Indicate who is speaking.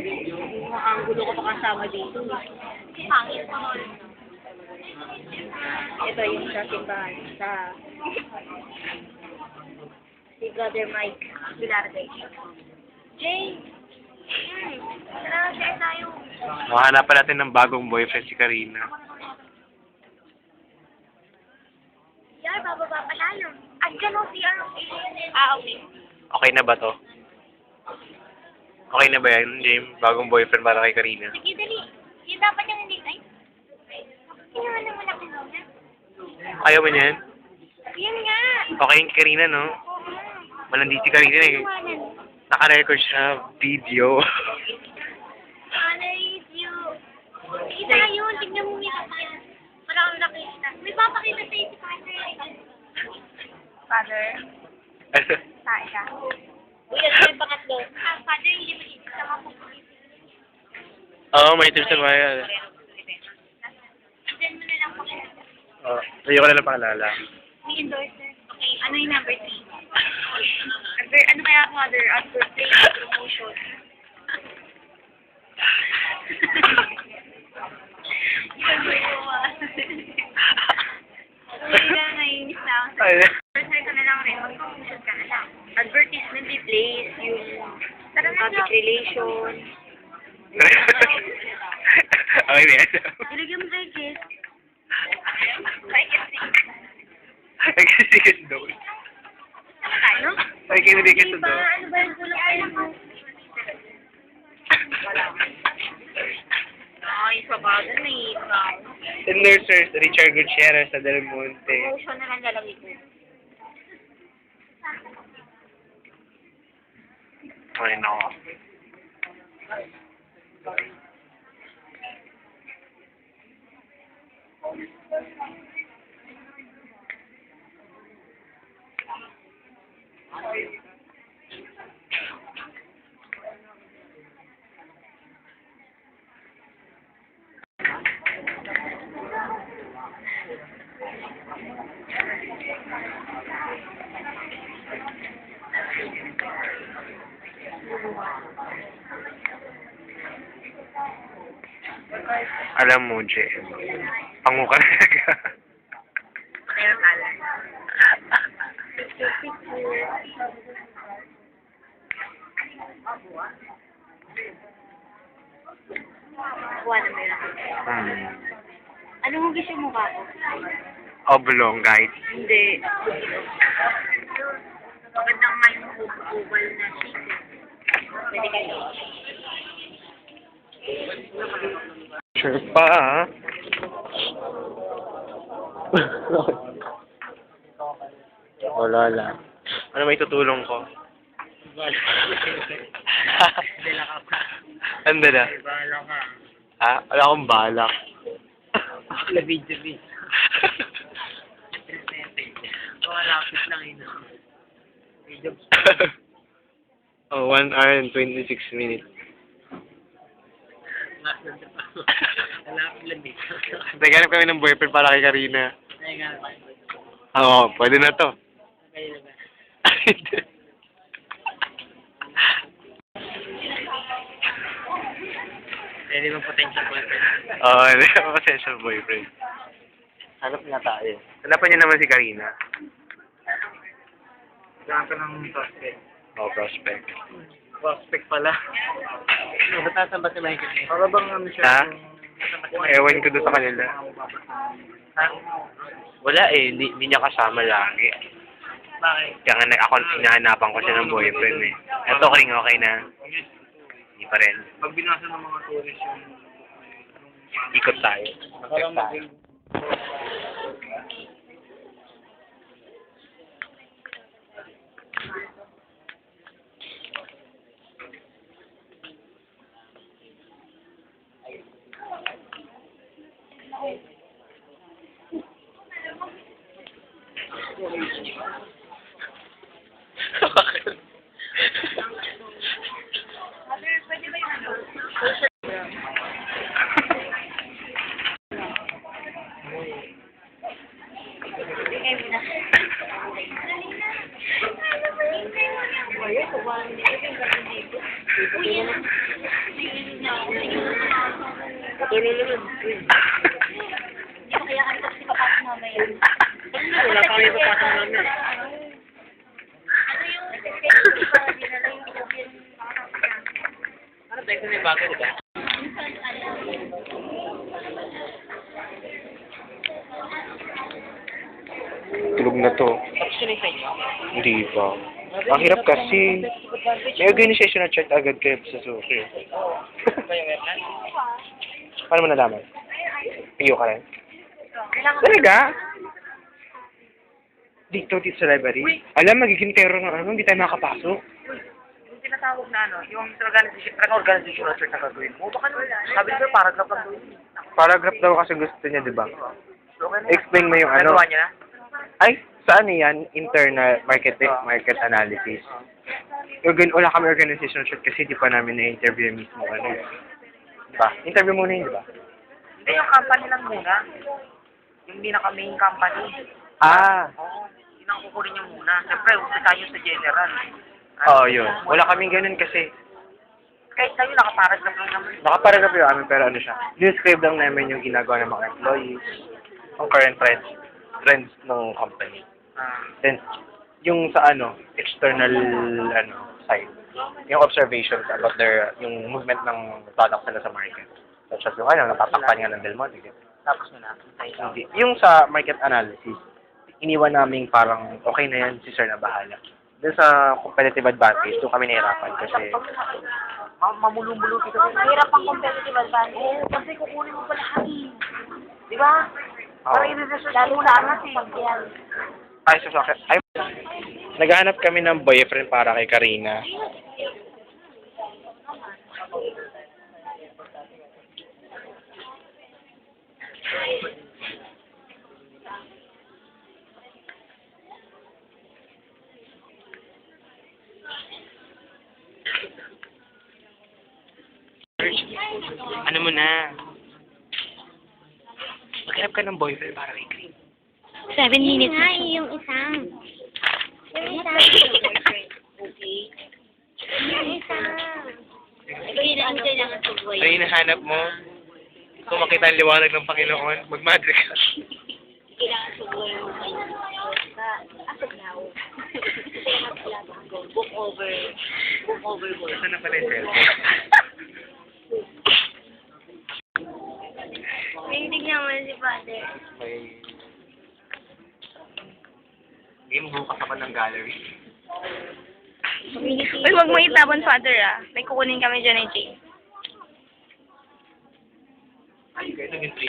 Speaker 1: Mga anggulo ko pa kasama dito.
Speaker 2: Pangit mo.
Speaker 1: Ito yung sa simbahan. Sa si Brother Mike Bilarde.
Speaker 2: Jay! Tara, share tayo.
Speaker 3: Mahanapan natin ng bagong boyfriend si Karina.
Speaker 2: Yar, bababa pa tayo. Andyan o, CR. Ah, okay.
Speaker 3: Okay na ba to? Okay na ba yan, Jim? Bagong boyfriend para kay Karina?
Speaker 2: Sige, dali. Yung dapat yung hindi. Ay. Kinuha naman ako muna.
Speaker 3: Ayaw mo niyan?
Speaker 2: Yan nga.
Speaker 3: Okay yung Karina, no? Malandi si Karina eh.
Speaker 2: Kinuhanan.
Speaker 3: Naka-record siya video.
Speaker 2: Ano you? Kita yun. Tignan mo yung kapal. Wala kang nakita. May papakita sa'yo si Father. Father? Tayo ka.
Speaker 1: Uy, ano yung pangatlo?
Speaker 2: Ah, Father, hindi mo dito sa mga pupulit.
Speaker 3: Oo, may tips na ba yan?
Speaker 2: Send mo na lang pakita.
Speaker 3: Oh, ayoko na lang paalala.
Speaker 2: May endorser. Okay, ano yung number 3? Ano kaya, Father? Birthday promotion. Uy, na, naiinis na ako. Birthday ka na lang rin. Mag-promotion ka na lang.
Speaker 1: Advertisement replace yung
Speaker 2: Tara na
Speaker 1: public
Speaker 2: lang.
Speaker 1: relation.
Speaker 3: Okay na yan.
Speaker 1: Ilagyan mo kay Kiss.
Speaker 3: Nagsisigil daw.
Speaker 2: Ano?
Speaker 3: Ay, kiniligil
Speaker 1: Di
Speaker 3: sa
Speaker 1: ba?
Speaker 3: daw.
Speaker 1: Ano ba yung kulay mo?
Speaker 2: Ay, sa bagay, may ikaw.
Speaker 3: Endorsers, Richard Gutierrez sa Del Monte.
Speaker 2: Promotion na lang lalagay ko.
Speaker 3: Ay, nako. Alam mo, Jem, pango ka talaga.
Speaker 2: Pero pala.
Speaker 1: Kuha na mo yun. Ano mo gusto mo ka?
Speaker 3: Oblong, guys.
Speaker 1: Hindi.
Speaker 2: Magandang may oval na chicken.
Speaker 1: Pwede ka yun.
Speaker 3: Sure pa, ha? Wala lang. Ano may tutulong ko? Anda na. Ha? Wala akong balak.
Speaker 4: Labi-jabi. Malapit lang yun.
Speaker 3: Oh, 1 hour and 26 minutes.
Speaker 4: Malapit lang dito.
Speaker 3: Naghanap kami ng boyfriend para kay Karina.
Speaker 4: Ay nga.
Speaker 3: Oo, pwede na to.
Speaker 4: Kayo na ba? Pwede mo potential boyfriend.
Speaker 3: Oo, hindi ako potential boyfriend. Hanap nga tayo. Hanapan niya naman si Karina.
Speaker 4: Kailangan ka ng prospect.
Speaker 3: Oo, prospect.
Speaker 4: Prospect pala. Batasan ba si Michael? Para bang ano siya?
Speaker 3: Ha? Ewan ko doon sa kanila.
Speaker 4: Ha?
Speaker 3: Wala eh, hindi niya kasama lagi.
Speaker 4: Bakit?
Speaker 3: Kaya nga ako, hinahanapan ko siya ng boyfriend eh. Eto, Kring, okay na. Hindi pa rin.
Speaker 4: Pag binasa ng mga tourist yung...
Speaker 3: Ikot tayo.
Speaker 4: Parang
Speaker 3: Mag-check tayo.
Speaker 2: Pwede ba yung ano?
Speaker 1: Ayun, kuha na dito. Yung galing dito.
Speaker 2: Uy, yan.
Speaker 4: Pero naman.
Speaker 2: Hindi ko kaya kasi papasok mamaya.
Speaker 4: Wala pa kayo papasok namin.
Speaker 2: Ano yung secretary ko, dinala yung pinapin.
Speaker 4: Ano tayo kung may bago, diba?
Speaker 2: Minsan,
Speaker 3: Tulog na to.
Speaker 4: Tapos yun sa inyo.
Speaker 3: Hindi pa. Ang hirap kasi. May organization na chat agad kayo sa suki.
Speaker 4: Kayo meron?
Speaker 3: Paano mo nalaman? Piyo ka rin? Talaga? Dito sa library? Alam, magiging terror ng ano, hindi tayo makapasok.
Speaker 4: Yung tinatawag na ano, yung organization na church na gagawin mo, baka naman, sabi ko, paragraph lang gawin.
Speaker 3: Paragraph daw kasi gusto niya, di ba? Explain mo yung ano.
Speaker 4: Nagawa niya na?
Speaker 3: Ay, saan yan? Internal market analysis. Wala kami organization shot kasi di pa namin na-interview mismo. Ano. Diba? Interview muna yun, di ba?
Speaker 4: Hindi, yung company lang muna. Yung pinaka-main company.
Speaker 3: Ah!
Speaker 4: Oo, yun ang kukunin niyo muna. Siyempre, umpisa tayo sa general.
Speaker 3: Oo, yun. Wala kaming ganun kasi.
Speaker 4: Kahit tayo, nakaparagraph lang naman.
Speaker 3: Nakaparagraph yung amin pero ano siya. Describe lang namin yung ginagawa ng mga employees, yung current trends ng company. Then, yung sa ano, external side, yung observations about yung movement ng product nila sa market. Such as yung natatakpan nga ng Del Monte.
Speaker 4: Tapos mo na.
Speaker 3: Hindi. Yung sa market analysis, iniwan namin parang okay na yan, si sir na bahala. Then sa competitive advantage, doon kami nahirapan kasi
Speaker 4: Mamulong-mulo dito.
Speaker 2: Mahirap ang competitive advantage.
Speaker 4: Kasi kukunin mo pa lahat. Di ba? Para i-research
Speaker 2: Lalo
Speaker 4: mo
Speaker 2: na
Speaker 4: na
Speaker 2: ano, pag yan.
Speaker 3: ay, naghahanap kami ng boyfriend para kay Karina. Ano mo na? Maghanap ka ng boyfriend para kay Karina.
Speaker 2: 7 minutes. Ay, yung isang. Yung isang. Yung isang. Ito yun ang kailangan sa buhay.
Speaker 3: Ano yung hinahanap mo? Kung makita ang liwanag ng Panginoon, mag-madre ka.
Speaker 2: Kailangan sa buhay mo. As of now. Book over. Book over boy.
Speaker 3: Saan na pala yung cellphone?
Speaker 2: Tingnan mo si Father.
Speaker 3: Game bukas ako ng gallery.
Speaker 1: Uy, wag mo itapon, Father, ah. May kukunin kami dyan ni Jane.
Speaker 3: Ay, kaya naging 3